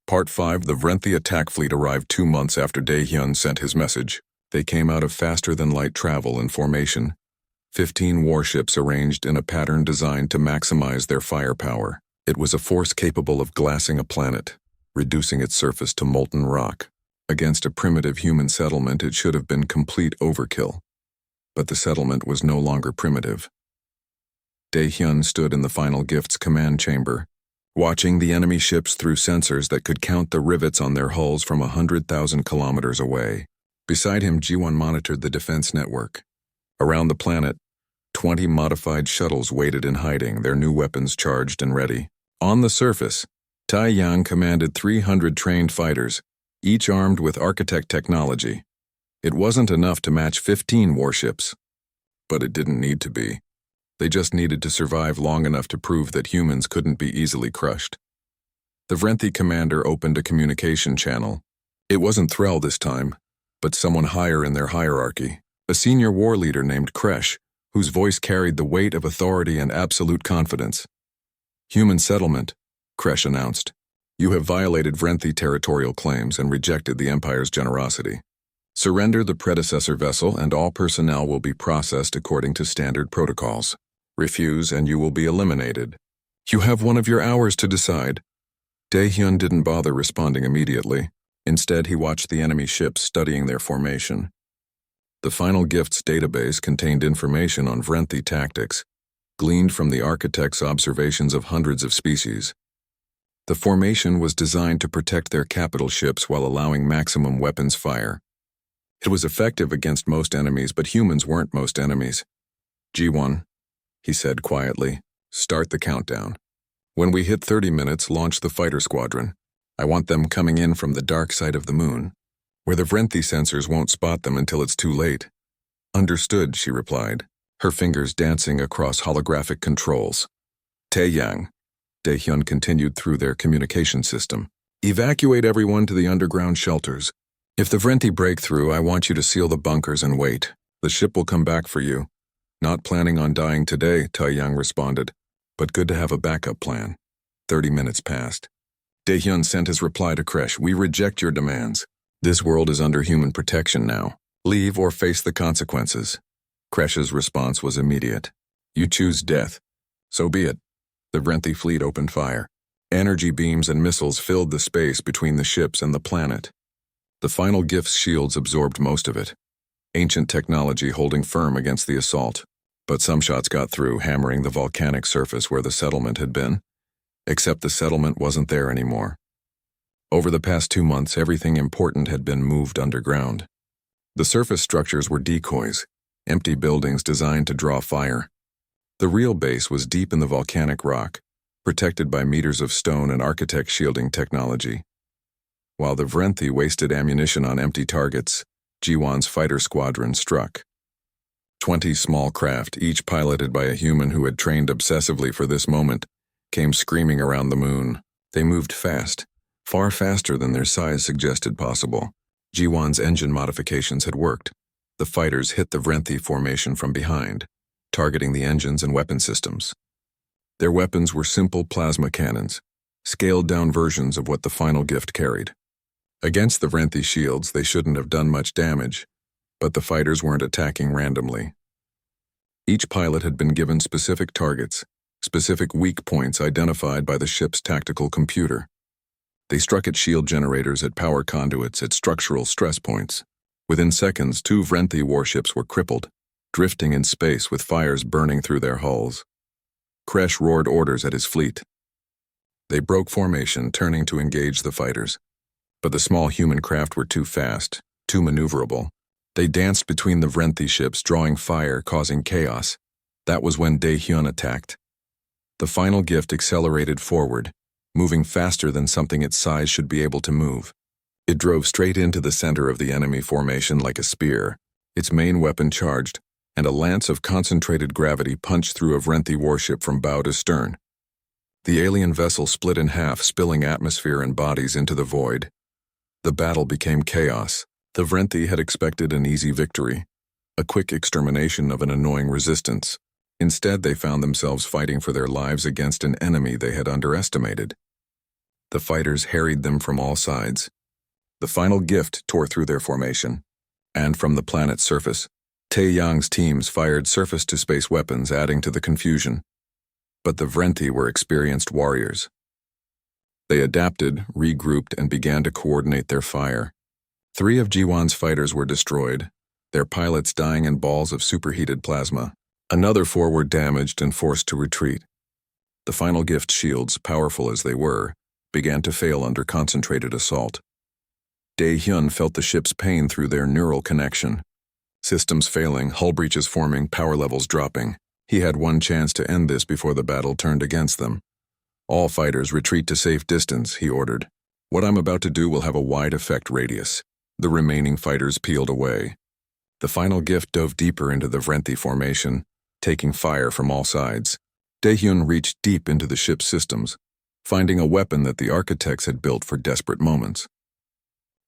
Part 5. The Vrenthi attack fleet arrived 2 months after Daehyun sent his message. They came out of faster-than-light travel in formation. 15 warships arranged in a pattern designed to maximize their firepower. It was a force capable of glassing a planet, reducing its surface to molten rock. Against a primitive human settlement, it should have been complete overkill. But the settlement was no longer primitive. Daehyun stood in the Final Gift's command chamber, watching the enemy ships through sensors that could count the rivets on their hulls from 100,000 kilometers away. Beside him, Ji-won monitored the defense network. Around the planet, 20 modified shuttles waited in hiding, their new weapons charged and ready. On the surface, Tae-yang commanded 300 trained fighters, each armed with architect technology. It wasn't enough to match 15 warships, but it didn't need to be. They just needed to survive long enough to prove that humans couldn't be easily crushed. The Vrenthi commander opened a communication channel. It wasn't Threll this time, but someone higher in their hierarchy, a senior war leader named Kresh, whose voice carried the weight of authority and absolute confidence. "Human settlement," Kresh announced. "You have violated Vrenthi territorial claims and rejected the Empire's generosity. Surrender the predecessor vessel and all personnel will be processed according to standard protocols. Refuse and you will be eliminated. You have one of your hours to decide." Daehyun didn't bother responding immediately. Instead, he watched the enemy ships studying their formation. The Final Gift's database contained information on Vrenthi tactics, gleaned from the architect's observations of hundreds of species. The formation was designed to protect their capital ships while allowing maximum weapons fire. It was effective against most enemies, but humans weren't most enemies. "G1, he said quietly, "start the countdown. When we hit 30 minutes, launch the fighter squadron. I want them coming in from the dark side of the moon, where the Vrenthi sensors won't spot them until it's too late." "Understood," she replied, her fingers dancing across holographic controls. "Tae-yang," Daehyun continued through their communication system, "evacuate everyone to the underground shelters. If the Vrenthi break through, I want you to seal the bunkers and wait. The ship will come back for you." "Not planning on dying today," Tae-yang responded, "but good to have a backup plan." 30 minutes passed. Daehyun sent his reply to Kresh, "We reject your demands. This world is under human protection now. Leave or face the consequences." Kresh's response was immediate. "You choose death. So be it." The Vrenthi fleet opened fire. Energy beams and missiles filled the space between the ships and the planet. The Final Gift's shields absorbed most of it, ancient technology holding firm against the assault. But some shots got through, hammering the volcanic surface where the settlement had been. Except the settlement wasn't there anymore. Over the past 2 months, everything important had been moved underground. The surface structures were decoys, empty buildings designed to draw fire. The real base was deep in the volcanic rock, protected by meters of stone and architect shielding technology. While the Vrenthi wasted ammunition on empty targets, Ji-won's fighter squadron struck. 20 small craft, each piloted by a human who had trained obsessively for this moment, came screaming around the moon. They moved fast, far faster than their size suggested possible. Ji-won's engine modifications had worked. The fighters hit the Vrenthi formation from behind, targeting the engines and weapon systems. Their weapons were simple plasma cannons, scaled-down versions of what the Final Gift carried. Against the Vrenthi shields, they shouldn't have done much damage, but the fighters weren't attacking randomly. Each pilot had been given specific targets, specific weak points identified by the ship's tactical computer. They struck at shield generators, at power conduits, at structural stress points. Within seconds, 2 Vrenthi warships were crippled, drifting in space with fires burning through their hulls. Kresh roared orders at his fleet. They broke formation, turning to engage the fighters. But the small human craft were too fast, too maneuverable. They danced between the Vrenthi ships, drawing fire, causing chaos. That was when Daehyun attacked. The Final Gift accelerated forward, moving faster than something its size should be able to move. It drove straight into the center of the enemy formation like a spear, its main weapon charged, and a lance of concentrated gravity punched through a Vrenthi warship from bow to stern. The alien vessel split in half, spilling atmosphere and bodies into the void. The battle became chaos. The Vrenthi had expected an easy victory, a quick extermination of an annoying resistance. Instead, they found themselves fighting for their lives against an enemy they had underestimated. The fighters harried them from all sides. The final gift tore through their formation, and from the planet's surface, Taeyang's teams fired surface-to-space weapons, adding to the confusion. But the Vrenthi were experienced warriors. They adapted, regrouped, and began to coordinate their fire. 3 of Jiwan's fighters were destroyed, their pilots dying in balls of superheated plasma. Another 4 were damaged and forced to retreat. The final gift shields, powerful as they were, began to fail under concentrated assault. Dae-hyun felt the ship's pain through their neural connection. Systems failing, hull breaches forming, power levels dropping. He had one chance to end this before the battle turned against them. All fighters retreat to safe distance, he ordered. What I'm about to do will have a wide effect radius. The remaining fighters peeled away. The final gift dove deeper into the Vrenthi formation, taking fire from all sides. Dae-hyun reached deep into the ship's systems, finding a weapon that the architects had built for desperate moments.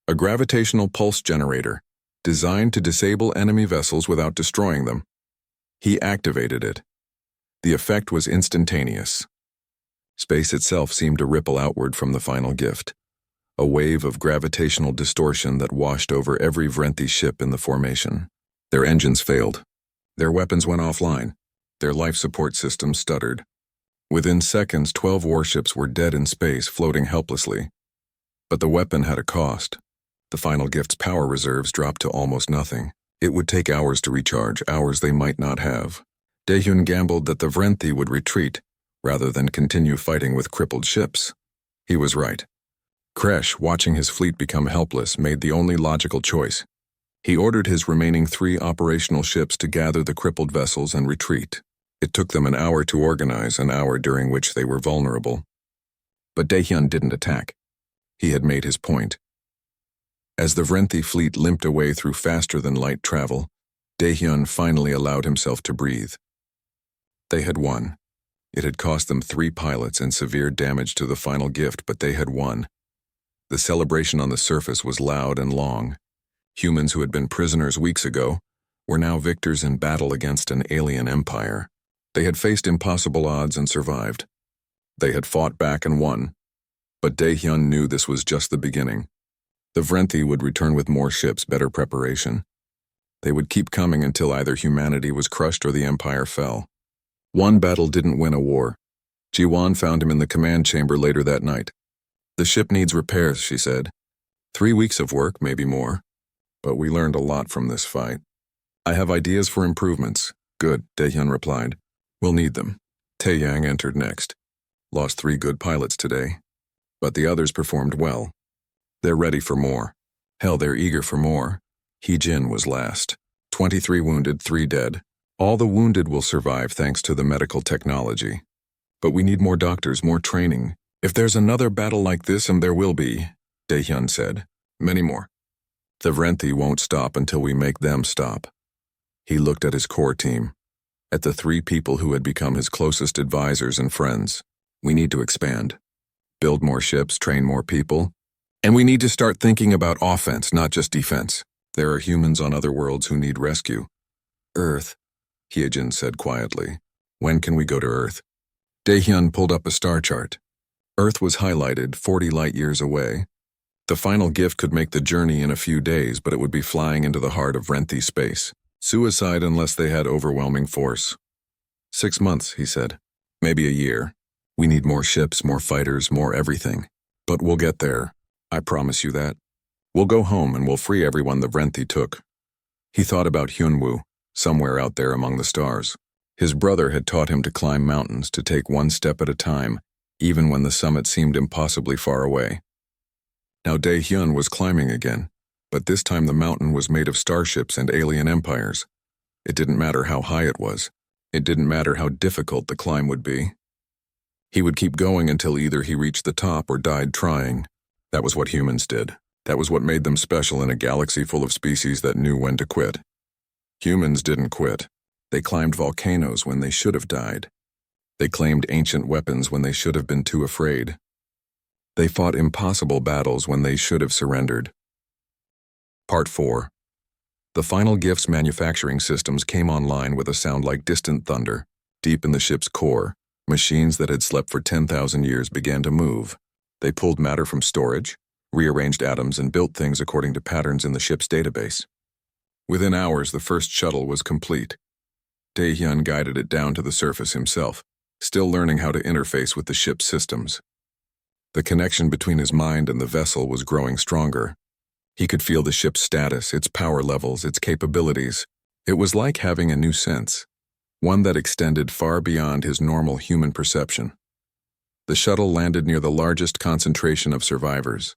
A gravitational pulse generator, designed to disable enemy vessels without destroying them. He activated it. The effect was instantaneous. Space itself seemed to ripple outward from the final gift, a wave of gravitational distortion that washed over every Vrenthi ship in the formation. Their engines failed. Their weapons went offline. Their life support systems stuttered. Within seconds, 12 warships were dead in space, floating helplessly. But the weapon had a cost. The final gift's power reserves dropped to almost nothing. It would take hours to recharge, hours they might not have. Dae-hyun gambled that the Vrenthi would retreat, rather than continue fighting with crippled ships. He was right. Kresh, watching his fleet become helpless, made the only logical choice. He ordered his remaining 3 operational ships to gather the crippled vessels and retreat. It took them an hour to organize, an hour during which they were vulnerable. But Dae-hyun didn't attack. He had made his point. As the Vrenthi fleet limped away through faster-than-light travel, Dae-hyun finally allowed himself to breathe. They had won. It had cost them 3 pilots and severe damage to the final gift, but they had won. The celebration on the surface was loud and long. Humans who had been prisoners weeks ago were now victors in battle against an alien empire. They had faced impossible odds and survived. They had fought back and won. But Dae-hyun knew this was just the beginning. The Vrenthi would return with more ships, better preparation. They would keep coming until either humanity was crushed or the empire fell. One battle didn't win a war. Jiwan found him in the command chamber later that night. The ship needs repairs, she said. 3 weeks of work, maybe more. But we learned a lot from this fight. I have ideas for improvements. Good, Dae-hyun replied. We'll need them. Taeyang entered next. Lost 3 good pilots today. But the others performed well. They're ready for more. Hell, they're eager for more. Hee-jin was last. 23 wounded, 3 dead. All the wounded will survive thanks to the medical technology. But we need more doctors, more training. If there's another battle like this, and there will be, Dae-hyun said, many more. The Vrenthi won't stop until we make them stop. He looked at his core team, at the 3 people who had become his closest advisors and friends. We need to expand. Build more ships, train more people. And we need to start thinking about offense, not just defense. There are humans on other worlds who need rescue. Earth, Hee-jin said quietly. When can we go to Earth? Dae-hyun pulled up a star chart. Earth was highlighted, 40 light-years away. The final gift could make the journey in a few days, but it would be flying into the heart of Vrenthi space. Suicide unless they had overwhelming force. 6 months, he said. Maybe a year. We need more ships, more fighters, more everything. But we'll get there. I promise you that. We'll go home and we'll free everyone the Vrenthi took. He thought about Hyunwoo, somewhere out there among the stars. His brother had taught him to climb mountains, to take 1 step at a time, even when the summit seemed impossibly far away. Now Dae-hyun was climbing again, but this time the mountain was made of starships and alien empires. It didn't matter how high it was. It didn't matter how difficult the climb would be. He would keep going until either he reached the top or died trying. That was what humans did. That was what made them special in a galaxy full of species that knew when to quit. Humans didn't quit. They climbed volcanoes when they should have died. They claimed ancient weapons when they should have been too afraid. They fought impossible battles when they should have surrendered. Part 4. The final gift's manufacturing systems came online with a sound like distant thunder. Deep in the ship's core, machines that had slept for 10,000 years began to move. They pulled matter from storage, rearranged atoms, and built things according to patterns in the ship's database. Within hours, the first shuttle was complete. Dae-hyun guided it down to the surface himself, still learning how to interface with the ship's systems. The connection between his mind and the vessel was growing stronger. He could feel the ship's status, its power levels, its capabilities. It was like having a new sense, one that extended far beyond his normal human perception. The shuttle landed near the largest concentration of survivors.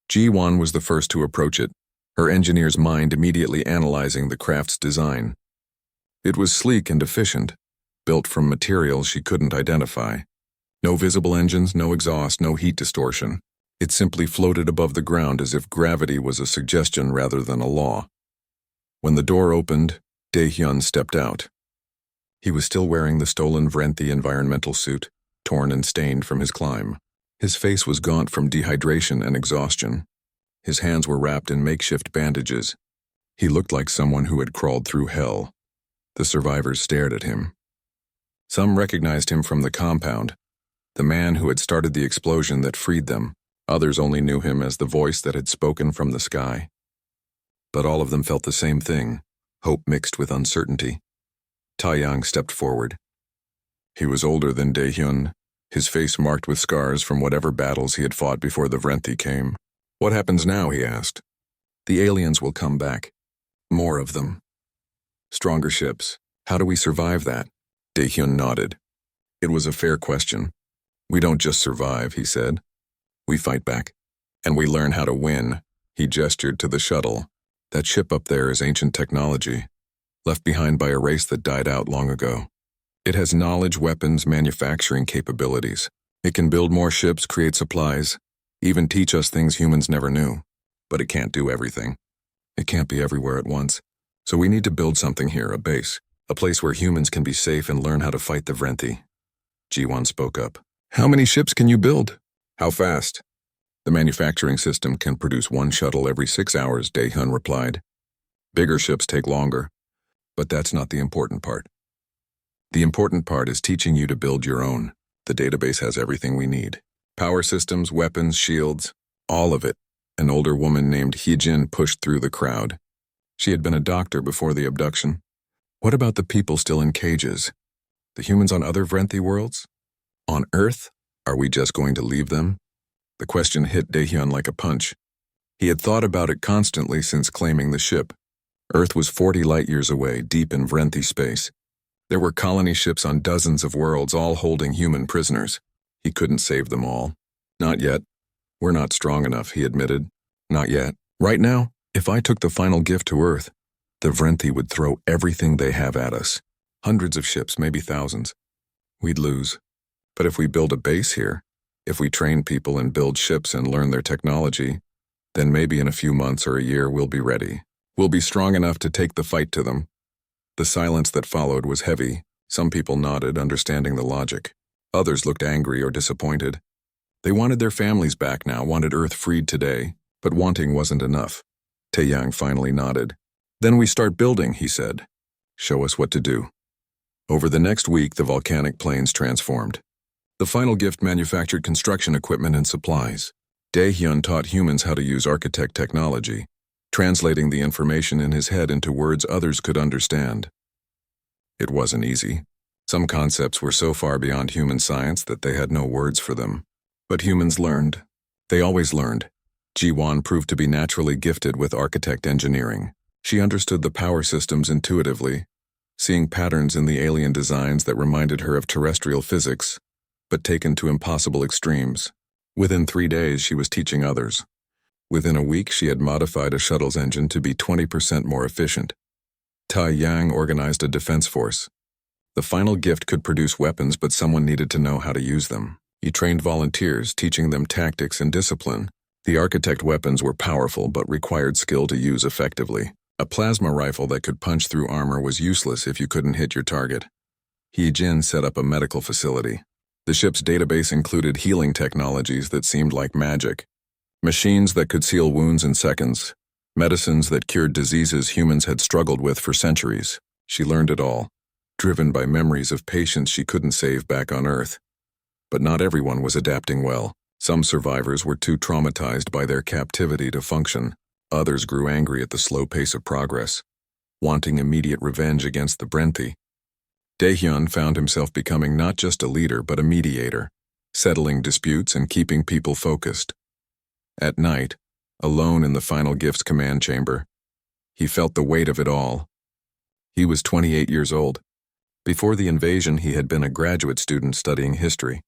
Ji-won was the first to approach it, her engineer's mind immediately analyzing the craft's design. It was sleek and efficient, built from materials she couldn't identify. No visible engines, no exhaust, no heat distortion. It simply floated above the ground as if gravity was a suggestion rather than a law. When the door opened, Dae-hyun stepped out. He was still wearing the stolen Vrenthi environmental suit, torn and stained from his climb. His face was gaunt from dehydration and exhaustion. His hands were wrapped in makeshift bandages. He looked like someone who had crawled through hell. The survivors stared at him. Some recognized him from the compound, the man who had started the explosion that freed them. Others only knew him as the voice that had spoken from the sky. But all of them felt the same thing, hope mixed with uncertainty. Taeyang stepped forward. He was older than Dae-hyun, his face marked with scars from whatever battles he had fought before the Vrenthi came. "What happens now?" he asked. "The aliens will come back. More of them. Stronger ships. How do we survive that?" Dae-hyun nodded. It was a fair question. "We don't just survive," he said. "We fight back. And we learn how to win." He gestured to the shuttle. "That ship up there is ancient technology, left behind by a race that died out long ago. It has knowledge, weapons, manufacturing capabilities. It can build more ships, create supplies, even teach us things humans never knew. But it can't do everything. It can't be everywhere at once. So we need to build something here, a base, a place where humans can be safe and learn how to fight the Vrenthi." Ji-won spoke up. "How many ships can you build? How fast?" "The manufacturing system can produce one shuttle every 6 hours," Dae-hyun replied. "Bigger ships take longer. But that's not the important part. The important part is teaching you to build your own. The database has everything we need. Power systems, weapons, shields, all of it." An older woman named Hee-jin pushed through the crowd. She had been a doctor before the abduction. "What about the people still in cages? The humans on other Vrenthi worlds? On Earth? Are we just going to leave them?" The question hit Dae-hyun like a punch. He had thought about it constantly since claiming the ship. Earth was 40 light-years away, deep in Vrenthi space. There were colony ships on dozens of worlds, all holding human prisoners. He couldn't save them all. "Not yet. We're not strong enough," he admitted. "Not yet. Right now, if I took the final gift to Earth, the Vrenthi would throw everything they have at us. Hundreds of ships, maybe thousands. We'd lose. But if we build a base here, if we train people and build ships and learn their technology, then maybe in a few months or a year we'll be ready. We'll be strong enough to take the fight to them." The silence that followed was heavy. Some people nodded, understanding the logic. Others looked angry or disappointed. They wanted their families back now, wanted Earth freed today, but wanting wasn't enough. Taeyang finally nodded. "Then we start building," he said. "Show us what to do." Over the next week, the volcanic plains transformed. The final gift manufactured construction equipment and supplies. Dae-hyun taught humans how to use architect technology, translating the information in his head into words others could understand. It wasn't easy. Some concepts were so far beyond human science that they had no words for them. But humans learned. They always learned. Ji-won proved to be naturally gifted with architect engineering. She understood the power systems intuitively, seeing patterns in the alien designs that reminded her of terrestrial physics, but taken to impossible extremes. Within 3 days, she was teaching others. Within a week, she had modified a shuttle's engine to be 20% more efficient. Taeyang organized a defense force. The final gift could produce weapons, but someone needed to know how to use them. He trained volunteers, teaching them tactics and discipline. The architect weapons were powerful but required skill to use effectively. A plasma rifle that could punch through armor was useless if you couldn't hit your target. Hee-jin set up a medical facility. The ship's database included healing technologies that seemed like magic. Machines that could seal wounds in seconds. Medicines that cured diseases humans had struggled with for centuries. She learned it all, driven by memories of patients she couldn't save back on Earth. But not everyone was adapting well. Some survivors were too traumatized by their captivity to function. Others grew angry at the slow pace of progress, wanting immediate revenge against the Brenthi. Daehyun found himself becoming not just a leader but a mediator, settling disputes and keeping people focused. At night, alone in the Final Gifts command chamber, he felt the weight of it all. He was 28 years old. Before the invasion, he had been a graduate student studying history.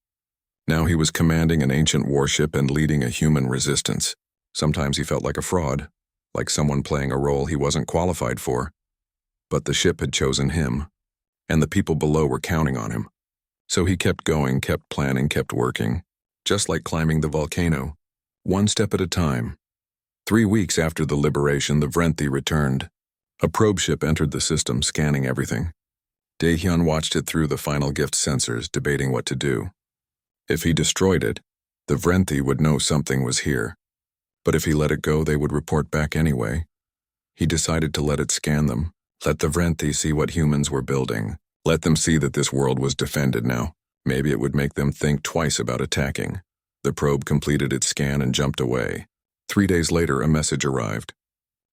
Now he was commanding an ancient warship and leading a human resistance. Sometimes he felt like a fraud, like someone playing a role he wasn't qualified for. But the ship had chosen him, and the people below were counting on him. So he kept going, kept planning, kept working, just like climbing the volcano, one step at a time. 3 weeks after the liberation, the Vrenthi returned. A probe ship entered the system, scanning everything. Daehyun watched it through the Final Gift sensors, debating what to do. If he destroyed it, the Vrenthi would know something was here. But if he let it go, they would report back anyway. He decided to let it scan them, let the Vrenthi see what humans were building. Let them see that this world was defended now. Maybe it would make them think twice about attacking. The probe completed its scan and jumped away. 3 days later, a message arrived.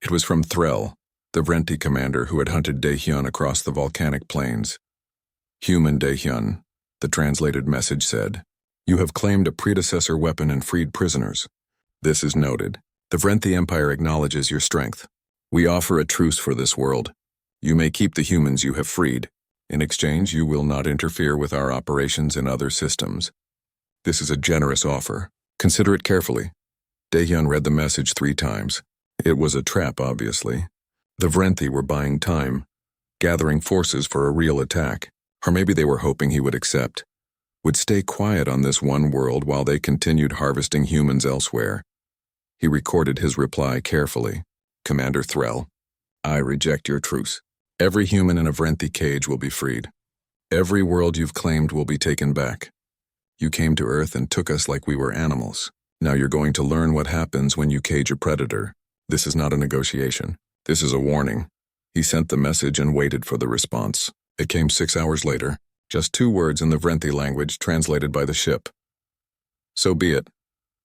It was from Threll, the Vrenthi commander who had hunted Daehyun across the volcanic plains. Human Daehyun, the translated message said, "You have claimed a predecessor weapon and freed prisoners. This is noted. The Vrenthi Empire acknowledges your strength. We offer a truce for this world. You may keep the humans you have freed. In exchange, you will not interfere with our operations in other systems. This is a generous offer. Consider it carefully." Daehyun read the message 3 times. It was a trap, obviously. The Vrenthi were buying time, gathering forces for a real attack. Or maybe they were hoping he would accept, would stay quiet on this one world while they continued harvesting humans elsewhere. He recorded his reply carefully. "Commander Threll, I reject your truce. Every human in a Vrenthi cage will be freed. Every world you've claimed will be taken back. You came to Earth and took us like we were animals. Now you're going to learn what happens when you cage a predator. This is not a negotiation. This is a warning." He sent the message and waited for the response. It came 6 hours later, just 2 words in the Vrenthi language translated by the ship. So be it.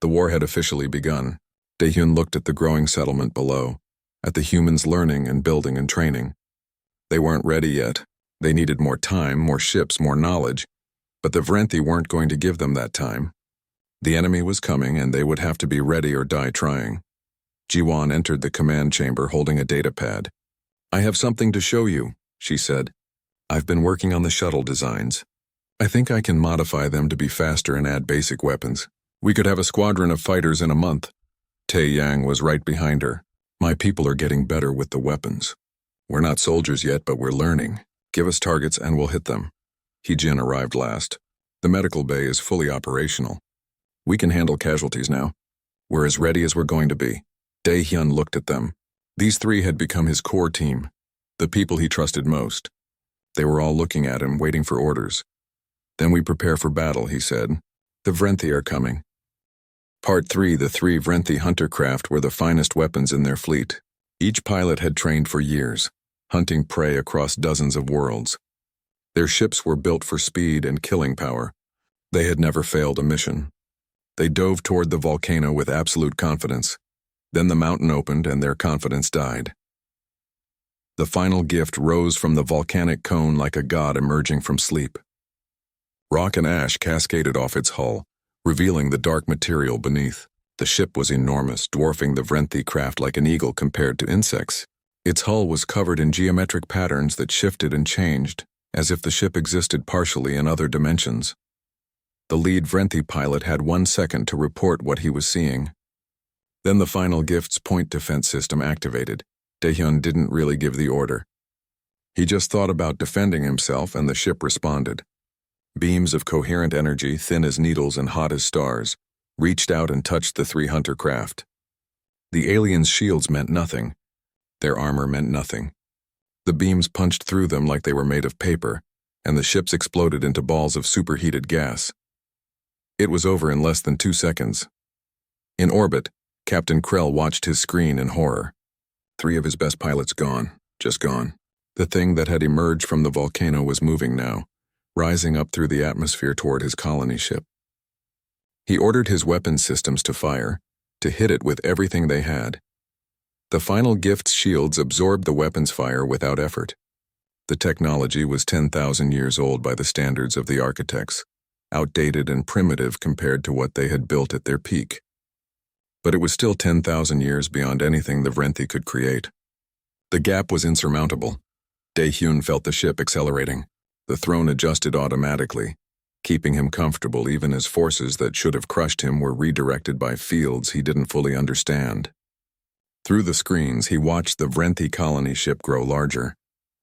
The war had officially begun. Daehyun looked at the growing settlement below, at the humans learning and building and training. They weren't ready yet. They needed more time, more ships, more knowledge. But the Vrenthi weren't going to give them that time. The enemy was coming, and they would have to be ready or die trying. Jiwon entered the command chamber holding a data pad. "I have something to show you," she said. "I've been working on the shuttle designs. I think I can modify them to be faster and add basic weapons. We could have a squadron of fighters in a month." Tae Yang was right behind her. "My people are getting better with the weapons. We're not soldiers yet, but we're learning. Give us targets and we'll hit them." Heejin arrived last. "The medical bay is fully operational. We can handle casualties now. We're as ready as we're going to be." Daehyun looked at them. These 3 had become his core team, the people he trusted most. They were all looking at him, waiting for orders. "Then we prepare for battle," he said. "The Vrenthi are coming." Part 3. The 3 Vrenthi hunter craft were the finest weapons in their fleet. Each pilot had trained for years, hunting prey across dozens of worlds. Their ships were built for speed and killing power. They had never failed a mission. They dove toward the volcano with absolute confidence. Then the mountain opened and their confidence died. The final gift rose from the volcanic cone like a god emerging from sleep. Rock and ash cascaded off its hull, revealing the dark material beneath. The ship was enormous, dwarfing the Vrenthi craft like an eagle compared to insects. Its hull was covered in geometric patterns that shifted and changed, as if the ship existed partially in other dimensions. The lead Vrenthi pilot had 1 second to report what he was seeing. Then the final gift's point defense system activated. Daehyun didn't really give the order. He just thought about defending himself, and the ship responded. Beams of coherent energy, thin as needles and hot as stars, reached out and touched the 3 hunter craft. The aliens' shields meant nothing. Their armor meant nothing. The beams punched through them like they were made of paper, and the ships exploded into balls of superheated gas. It was over in less than 2 seconds. In orbit, Captain Krell watched his screen in horror. 3 of his best pilots gone, just gone. The thing that had emerged from the volcano was moving now, rising up through the atmosphere toward his colony ship. He ordered his weapon systems to fire, to hit it with everything they had. The final gift's shields absorbed the weapon's fire without effort. The technology was 10,000 years old by the standards of the architects, outdated and primitive compared to what they had built at their peak. But it was still 10,000 years beyond anything the Vrenthi could create. The gap was insurmountable. Dae-hyun felt the ship accelerating. The throne adjusted automatically, keeping him comfortable even as forces that should have crushed him were redirected by fields he didn't fully understand. Through the screens, he watched the Vrenthi colony ship grow larger.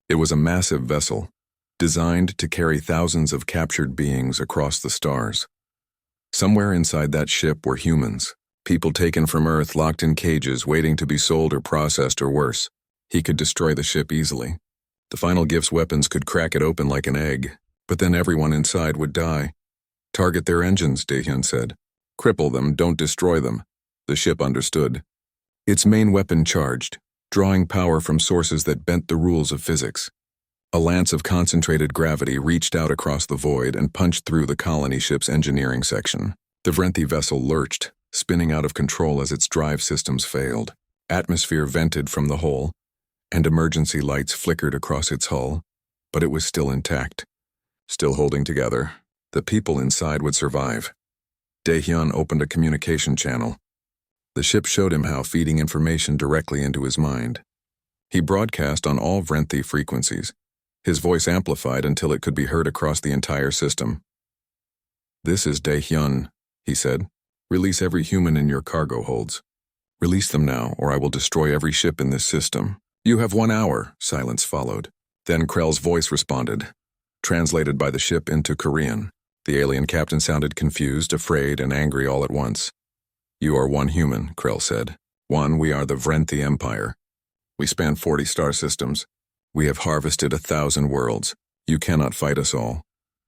It was a massive vessel, designed to carry thousands of captured beings across the stars. Somewhere inside that ship were humans, people taken from Earth locked in cages waiting to be sold or processed or worse. He could destroy the ship easily. The final gift's weapons could crack it open like an egg, but then everyone inside would die. Target their engines, Dae-hyun said. Cripple them, don't destroy them. The ship understood. Its main weapon charged, drawing power from sources that bent the rules of physics. A lance of concentrated gravity reached out across the void and punched through the colony ship's engineering section. The Vrenthi vessel lurched, spinning out of control as its drive systems failed. Atmosphere vented from the hole, and emergency lights flickered across its hull, but it was still intact. Still holding together, the people inside would survive. Dae-hyun opened a communication channel. The ship showed him how feeding information directly into his mind. He broadcast on all Vrenthi frequencies, his voice amplified until it could be heard across the entire system. This is Dae-hyun, he said. Release every human in your cargo holds. Release them now, or I will destroy every ship in this system. You have 1 hour, silence followed. Then Krell's voice responded, translated by the ship into Korean. The alien captain sounded confused, afraid, and angry all at once. You are one human, Krell said. One, we are the Vrenthi Empire. We span 40 star systems. We have harvested 1,000 worlds. You cannot fight us all.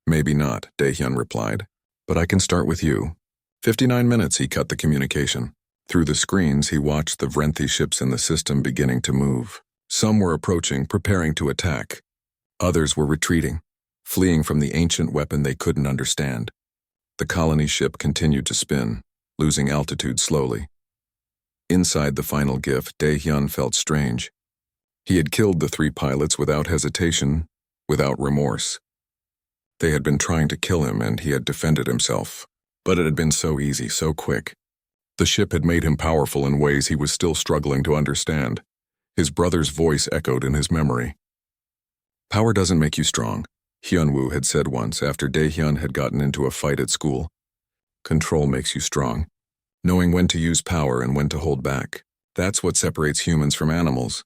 Maybe not, Dae-hyun replied. But I can start with you. 59 minutes, he cut the communication. Through the screens, he watched the Vrenthi ships in the system beginning to move. Some were approaching, preparing to attack. Others were retreating, fleeing from the ancient weapon they couldn't understand. The colony ship continued to spin, losing altitude slowly. Inside the final gift, Dae-hyun felt strange. He had killed the 3 pilots without hesitation, without remorse. They had been trying to kill him and he had defended himself, but it had been so easy, so quick. The ship had made him powerful in ways he was still struggling to understand. His brother's voice echoed in his memory. Power doesn't make you strong, Hyunwoo had said once after Dae-hyun had gotten into a fight at school. Control makes you strong. Knowing when to use power and when to hold back. That's what separates humans from animals.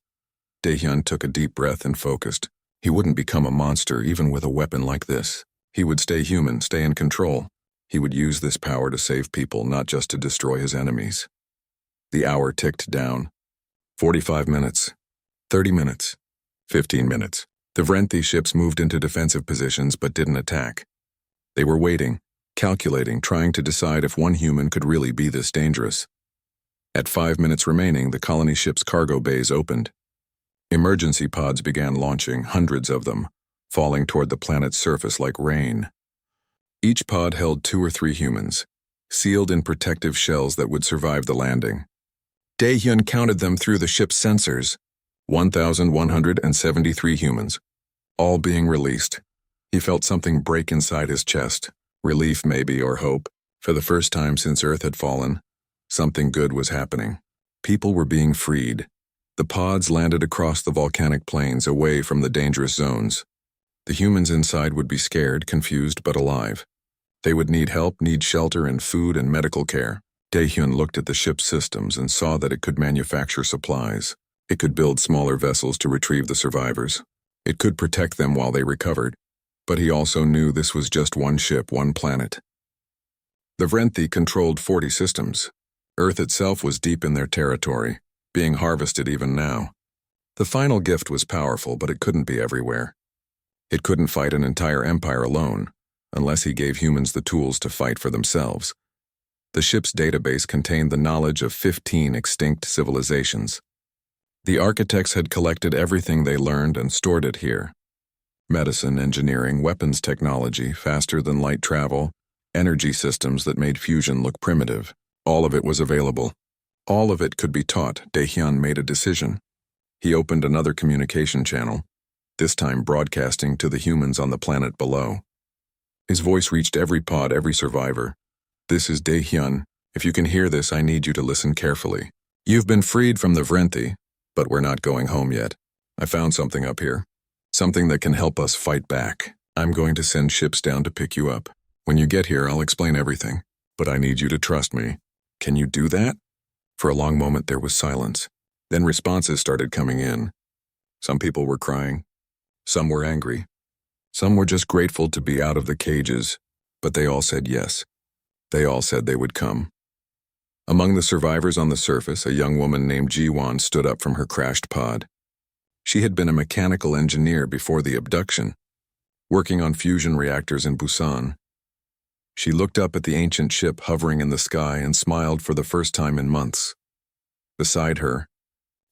Dae-hyun took a deep breath and focused. He wouldn't become a monster even with a weapon like this. He would stay human, stay in control. He would use this power to save people, not just to destroy his enemies. The hour ticked down. 45 minutes. 30 minutes. 15 minutes. The Vrenthi ships moved into defensive positions but didn't attack. They were waiting, calculating, trying to decide if one human could really be this dangerous. At 5 minutes remaining, the colony ship's cargo bays opened. Emergency pods began launching, hundreds of them, falling toward the planet's surface like rain. Each pod held 2 or 3 humans, sealed in protective shells that would survive the landing. Dae-hyun counted them through the ship's sensors. 1,173 humans, all being released. He felt something break inside his chest. Relief maybe, or hope. For the first time since Earth had fallen, something good was happening. People were being freed. The pods landed across the volcanic plains, away from the dangerous zones. The humans inside would be scared, confused, but alive. They would need help, need shelter and food and medical care. Dae-hyun looked at the ship's systems and saw that it could manufacture supplies. It could build smaller vessels to retrieve the survivors. It could protect them while they recovered. But he also knew this was just one ship, one planet. The Vrenthi controlled 40 systems. Earth itself was deep in their territory, being harvested even now. The final gift was powerful, but it couldn't be everywhere. It couldn't fight an entire empire alone, unless he gave humans the tools to fight for themselves. The ship's database contained the knowledge of 15 extinct civilizations. The architects had collected everything they learned and stored it here. Medicine, engineering, weapons technology, faster than light travel, energy systems that made fusion look primitive. All of it was available. All of it could be taught. Daehyun made a decision. He opened another communication channel, this time broadcasting to the humans on the planet below. His voice reached every pod, every survivor. "This is Daehyun. If you can hear this, I need you to listen carefully. You've been freed from the Vrenthi, but we're not going home yet. I found something up here. Something that can help us fight back. I'm going to send ships down to pick you up. When you get here, I'll explain everything, but I need you to trust me. Can you do that?" For a long moment, there was silence. Then responses started coming in. Some people were crying. Some were angry. Some were just grateful to be out of the cages, but they all said yes. They all said they would come. Among the survivors on the surface, a young woman named Jiwon stood up from her crashed pod. She had been a mechanical engineer before the abduction, working on fusion reactors in Busan. She looked up at the ancient ship hovering in the sky and smiled for the first time in months. Beside her,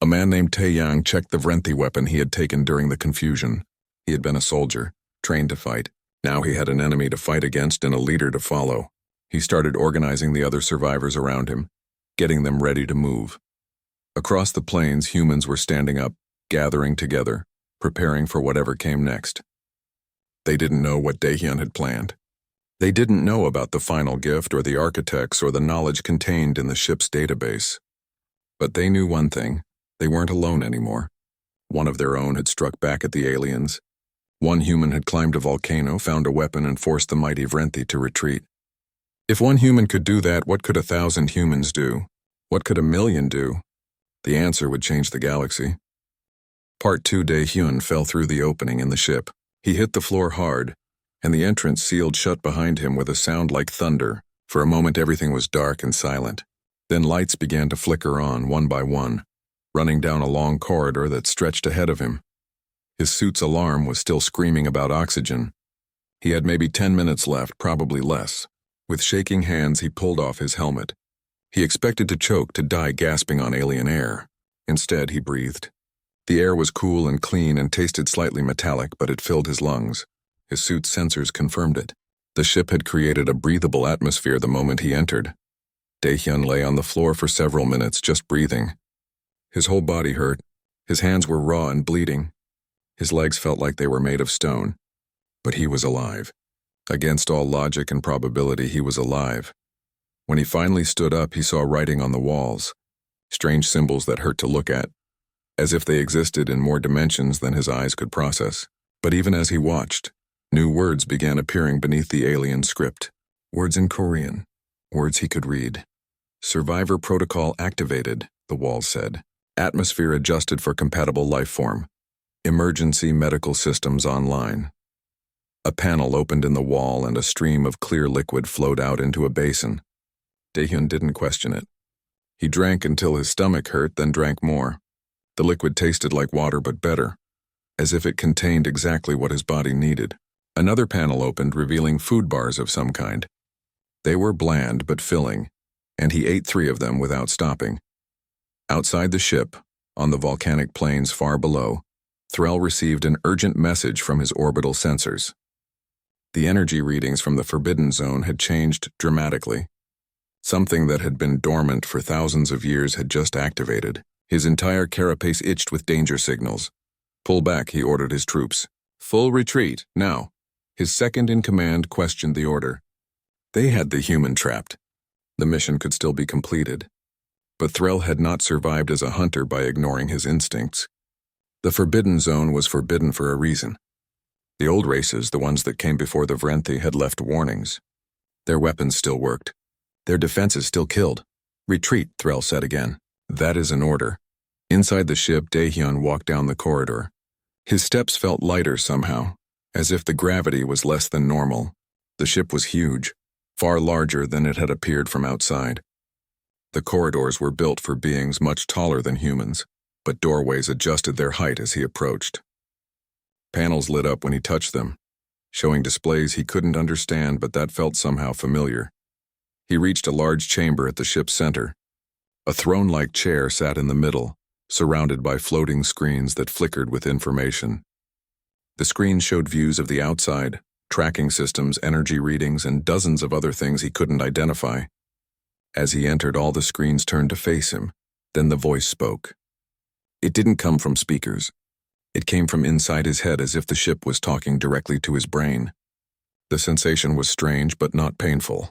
a man named Taeyang checked the Vrenthi weapon he had taken during the confusion. He had been a soldier, trained to fight. Now he had an enemy to fight against and a leader to follow. He started organizing the other survivors around him, getting them ready to move. Across the plains, humans were standing up, gathering together, preparing for whatever came next. They didn't know what Daehyun had planned. They didn't know about the final gift or the architects or the knowledge contained in the ship's database. But they knew one thing: they weren't alone anymore. One of their own had struck back at the aliens. One human had climbed a volcano, found a weapon, and forced the mighty Vrenthi to retreat. If one human could do that, what could 1,000 humans do? What could 1,000,000 do? The answer would change the galaxy. Part 2. Daehyun fell through the opening in the ship. He hit the floor hard, and the entrance sealed shut behind him with a sound like thunder. For a moment, everything was dark and silent. Then lights began to flicker on, one by one, running down a long corridor that stretched ahead of him. His suit's alarm was still screaming about oxygen. He had maybe 10 minutes left, probably less. With shaking hands, he pulled off his helmet. He expected to choke, to die gasping on alien air. Instead, he breathed. The air was cool and clean and tasted slightly metallic, but it filled his lungs. His suit's sensors confirmed it. The ship had created a breathable atmosphere the moment he entered. Daehyun lay on the floor for several minutes, just breathing. His whole body hurt. His hands were raw and bleeding. His legs felt like they were made of stone. But he was alive. Against all logic and probability, he was alive. When he finally stood up, he saw writing on the walls, strange symbols that hurt to look at, as if they existed in more dimensions than his eyes could process. But even as he watched, new words began appearing beneath the alien script. Words in Korean. Words he could read. "Survivor protocol activated," the walls said. "Atmosphere adjusted for compatible life form. Emergency medical systems online." A panel opened in the wall and a stream of clear liquid flowed out into a basin. Daehyun didn't question it. He drank until his stomach hurt, then drank more. The liquid tasted like water but better, as if it contained exactly what his body needed. Another panel opened, revealing food bars of some kind. They were bland but filling, and he ate 3 of them without stopping. Outside the ship, on the volcanic plains far below, Threll received an urgent message from his orbital sensors. The energy readings from the Forbidden Zone had changed dramatically. Something that had been dormant for thousands of years had just activated. His entire carapace itched with danger signals. "Pull back," he ordered his troops. "Full retreat, now." His second-in-command questioned the order. They had the human trapped. The mission could still be completed. But Threll had not survived as a hunter by ignoring his instincts. The Forbidden Zone was forbidden for a reason. The old races, the ones that came before the Vrenthi, had left warnings. Their weapons still worked. Their defenses still killed. "Retreat," Threll said again. "That is an order." Inside the ship, Daehyun walked down the corridor. His steps felt lighter somehow, as if the gravity was less than normal. The ship was huge, far larger than it had appeared from outside. The corridors were built for beings much taller than humans, but doorways adjusted their height as he approached. Panels lit up when he touched them, showing displays he couldn't understand, but that felt somehow familiar. He reached a large chamber at the ship's center. A throne-like chair sat in the middle, surrounded by floating screens that flickered with information. The screens showed views of the outside, tracking systems, energy readings, and dozens of other things he couldn't identify. As he entered, all the screens turned to face him. Then the voice spoke. It didn't come from speakers. It came from inside his head, as if the ship was talking directly to his brain. The sensation was strange but not painful.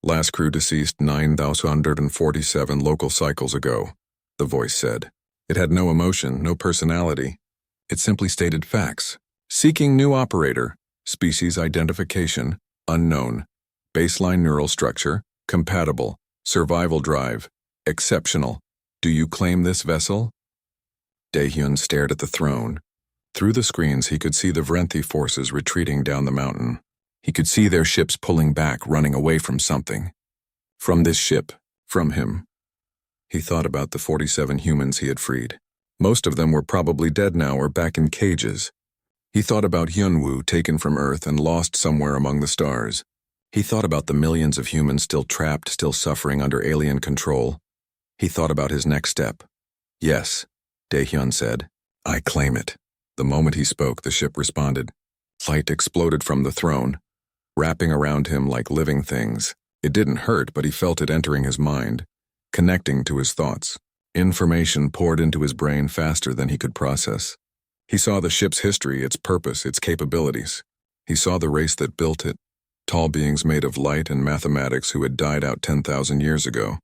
Last crew deceased 9,147 local cycles ago, the voice said. It had no emotion, no personality. It simply stated facts. Seeking new operator. Species identification, unknown. Baseline neural structure, compatible. Survival drive, exceptional. Do you claim this vessel? Daehyun stared at the throne. Through the screens he could see the Vrenthi forces retreating down the mountain. He could see their ships pulling back, running away from something. From this ship, from him. He thought about the 47 humans he had freed. Most of them were probably dead now or back in cages. He thought about Hyunwoo, taken from Earth and lost somewhere among the stars. He thought about the millions of humans still trapped, still suffering under alien control. He thought about his next step. Yes, Daehyun said. I claim it. The moment he spoke, the ship responded. Light exploded from the throne, wrapping around him like living things. It didn't hurt, but he felt it entering his mind, connecting to his thoughts. Information poured into his brain faster than he could process. He saw the ship's history, its purpose, its capabilities. He saw the race that built it, tall beings made of light and mathematics who had died out 10,000 years ago.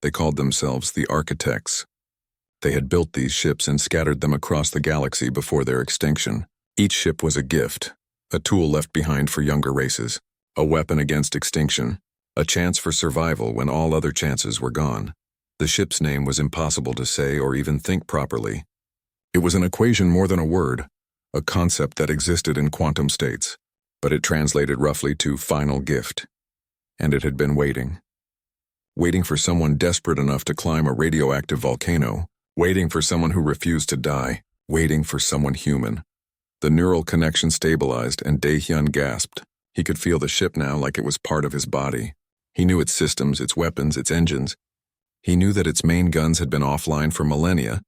They called themselves the Architects. They had built these ships and scattered them across the galaxy before their extinction. Each ship was a gift, a tool left behind for younger races, a weapon against extinction, a chance for survival when all other chances were gone. The ship's name was impossible to say or even think properly. It was an equation more than a word, a concept that existed in quantum states, but it translated roughly to final gift. And it had been waiting. Waiting for someone desperate enough to climb a radioactive volcano, waiting for someone who refused to die, waiting for someone human. The neural connection stabilized and Daehyun gasped. He could feel the ship now like it was part of his body. He knew its systems, its weapons, its engines. He knew that its main guns had been offline for millennia,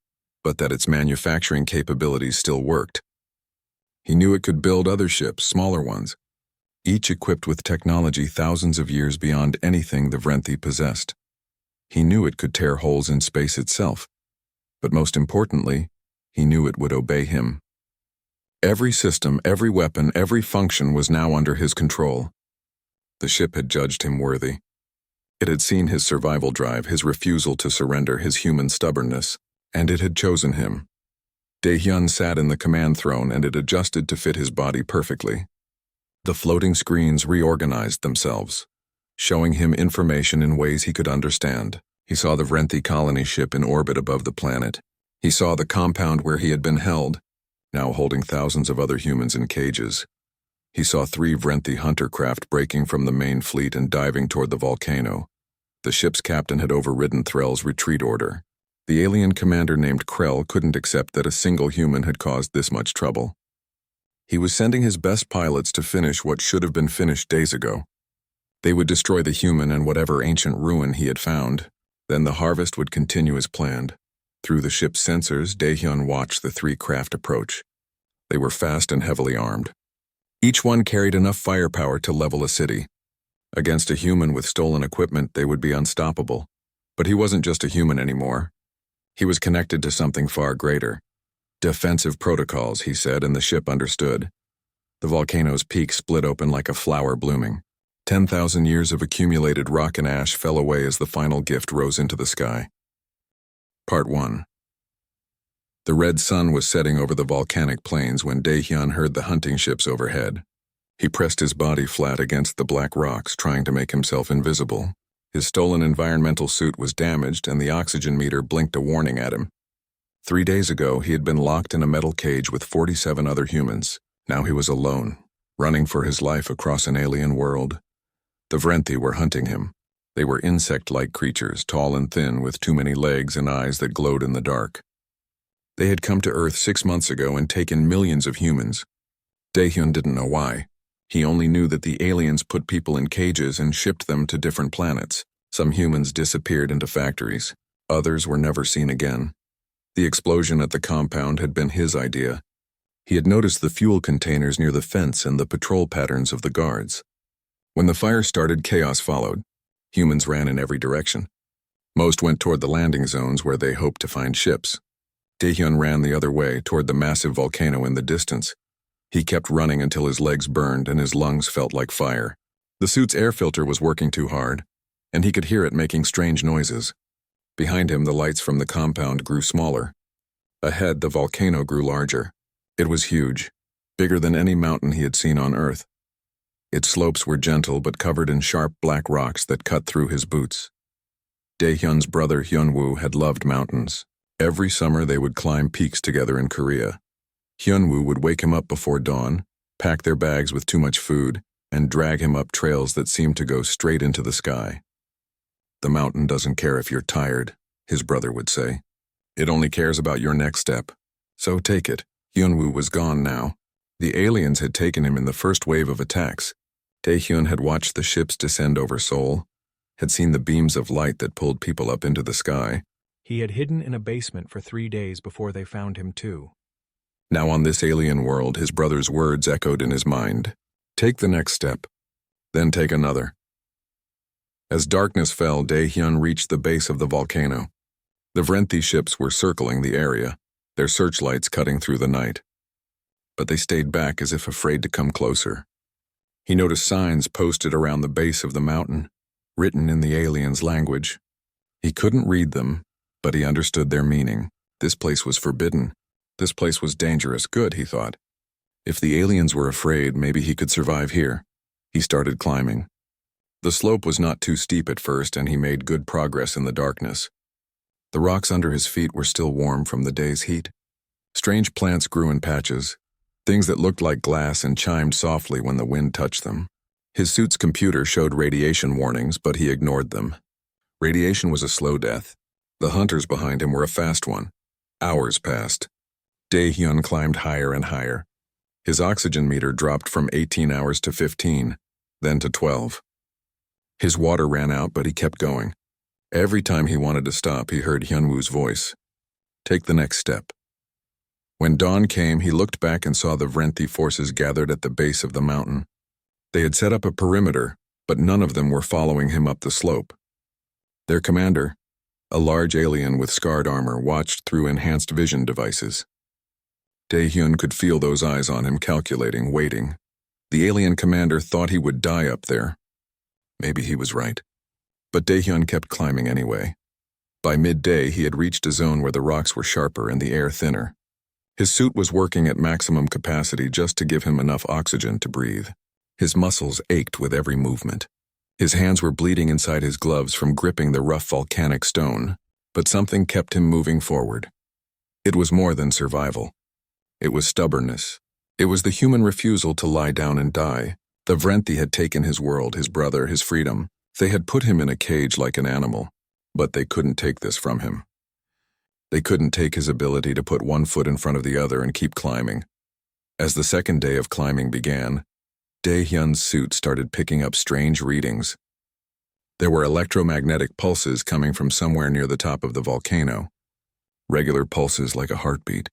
but that its manufacturing capabilities still worked. He knew it could build other ships, smaller ones, each equipped with technology thousands of years beyond anything the Vrenthi possessed. He knew it could tear holes in space itself, but most importantly, he knew it would obey him. Every system, every weapon, every function was now under his control. The ship had judged him worthy. It had seen his survival drive, his refusal to surrender, his human stubbornness, and it had chosen him. Daehyun sat in the command throne and it adjusted to fit his body perfectly. The floating screens reorganized themselves, showing him information in ways he could understand. He saw the Vrenthi colony ship in orbit above the planet. He saw the compound where he had been held, now holding thousands of other humans in cages. He saw 3 Vrenthi hunter craft breaking from the main fleet and diving toward the volcano. The ship's captain had overridden Threll's retreat order. The alien commander named Krell couldn't accept that a single human had caused this much trouble. He was sending his best pilots to finish what should have been finished days ago. They would destroy the human and whatever ancient ruin he had found. Then the harvest would continue as planned. Through the ship's sensors, Daehyun watched the 3 craft approach. They were fast and heavily armed. Each one carried enough firepower to level a city. Against a human with stolen equipment, they would be unstoppable. But he wasn't just a human anymore. He was connected to something far greater. Defensive protocols, he said, and the ship understood. The volcano's peak split open like a flower blooming. 10,000 years of accumulated rock and ash fell away as the final gift rose into the sky. Part 1. The red sun was setting over the volcanic plains when Daehyun heard the hunting ships overhead. He pressed his body flat against the black rocks, trying to make himself invisible. His stolen environmental suit was damaged and the oxygen meter blinked a warning at him. 3 days ago, he had been locked in a metal cage with 47 other humans. Now he was alone, running for his life across an alien world. The Vrenthi were hunting him. They were insect-like creatures, tall and thin, with too many legs and eyes that glowed in the dark. They had come to Earth 6 months ago and taken millions of humans. Daehyun didn't know why. He only knew that the aliens put people in cages and shipped them to different planets. Some humans disappeared into factories. Others were never seen again. The explosion at the compound had been his idea. He had noticed the fuel containers near the fence and the patrol patterns of the guards. When the fire started, chaos followed. Humans ran in every direction. Most went toward the landing zones where they hoped to find ships. Daehyun ran the other way, toward the massive volcano in the distance. He kept running until his legs burned and his lungs felt like fire. The suit's air filter was working too hard, and he could hear it making strange noises. Behind him, the lights from the compound grew smaller. Ahead, the volcano grew larger. It was huge, bigger than any mountain he had seen on Earth. Its slopes were gentle but covered in sharp black rocks that cut through his boots. Daehyun's brother Hyunwoo had loved mountains. Every summer they would climb peaks together in Korea. Hyunwoo would wake him up before dawn, pack their bags with too much food, and drag him up trails that seemed to go straight into the sky. "The mountain doesn't care if you're tired," his brother would say. "It only cares about your next step. So take it." Hyunwoo was gone now. The aliens had taken him in the first wave of attacks. Daehyun had watched the ships descend over Seoul, had seen the beams of light that pulled people up into the sky. He had hidden in a basement for 3 days before they found him too. Now on this alien world, his brother's words echoed in his mind. Take the next step, then take another. As darkness fell, Daehyun reached the base of the volcano. The Vrenthi ships were circling the area, their searchlights cutting through the night. But they stayed back as if afraid to come closer. He noticed signs posted around the base of the mountain, written in the aliens' language. He couldn't read them, but he understood their meaning. This place was forbidden. This place was dangerous. Good, he thought. If the aliens were afraid, maybe he could survive here. He started climbing. The slope was not too steep at first, and he made good progress in the darkness. The rocks under his feet were still warm from the day's heat. Strange plants grew in patches, things that looked like glass and chimed softly when the wind touched them. His suit's computer showed radiation warnings, but he ignored them. Radiation was a slow death. The hunters behind him were a fast one. Hours passed. Daehyun climbed higher and higher. His oxygen meter dropped from 18 hours to 15, then to 12. His water ran out, but he kept going. Every time he wanted to stop, he heard Hyunwoo's voice. Take the next step. When dawn came, he looked back and saw the Vrenthi forces gathered at the base of the mountain. They had set up a perimeter, but none of them were following him up the slope. Their commander, a large alien with scarred armor, watched through enhanced vision devices. Daehyun could feel those eyes on him, calculating, waiting. The alien commander thought he would die up there. Maybe he was right. But Daehyun kept climbing anyway. By midday, he had reached a zone where the rocks were sharper and the air thinner. His suit was working at maximum capacity just to give him enough oxygen to breathe. His muscles ached with every movement. His hands were bleeding inside his gloves from gripping the rough volcanic stone, but something kept him moving forward. It was more than survival. It was stubbornness. It was the human refusal to lie down and die. The Vrenthi had taken his world, his brother, his freedom. They had put him in a cage like an animal, but they couldn't take this from him. They couldn't take his ability to put one foot in front of the other and keep climbing. As the second day of climbing began, Daehyun's suit started picking up strange readings. There were electromagnetic pulses coming from somewhere near the top of the volcano. Regular pulses like a heartbeat.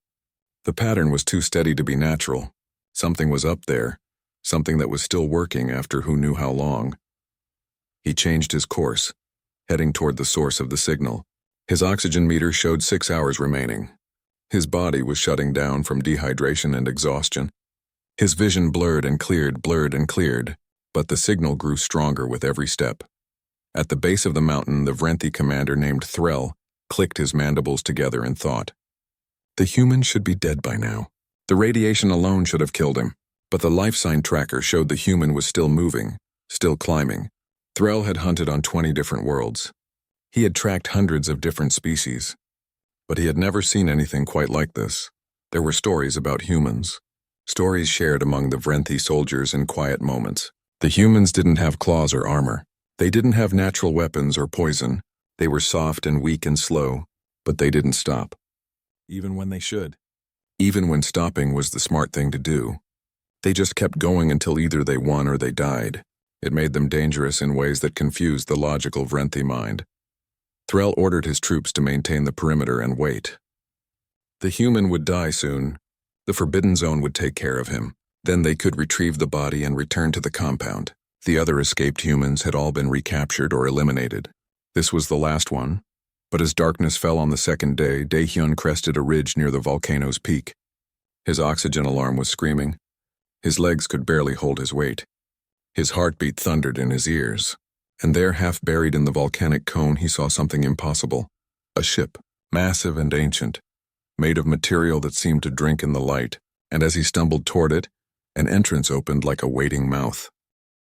The pattern was too steady to be natural. Something was up there, something that was still working after who knew how long. He changed his course, heading toward the source of the signal. His oxygen meter showed 6 hours remaining. His body was shutting down from dehydration and exhaustion. His vision blurred and cleared, but the signal grew stronger with every step. At the base of the mountain, the Vrenthi commander named Threll clicked his mandibles together in thought. The human should be dead by now. The radiation alone should have killed him, but the life sign tracker showed the human was still moving, still climbing. Threll had hunted on 20 different worlds. He had tracked hundreds of different species, but he had never seen anything quite like this. There were stories about humans, stories shared among the Vrenthi soldiers in quiet moments. The humans didn't have claws or armor. They didn't have natural weapons or poison. They were soft and weak and slow, but they didn't stop. Even when they should. Even when stopping was the smart thing to do. They just kept going until either they won or they died. It made them dangerous in ways that confused the logical Vrenthi mind. Threll ordered his troops to maintain the perimeter and wait. The human would die soon, The Forbidden Zone would take care of him. Then they could retrieve the body and return to the compound. The other escaped humans had all been recaptured or eliminated. This was the last one, but as darkness fell on the second day, Daehyun crested a ridge near the volcano's peak. His oxygen alarm was screaming. His legs could barely hold his weight. His heartbeat thundered in his ears. And there, half buried in the volcanic cone, he saw something impossible. A ship, massive and ancient, made of material that seemed to drink in the light, and as he stumbled toward it, an entrance opened like a waiting mouth.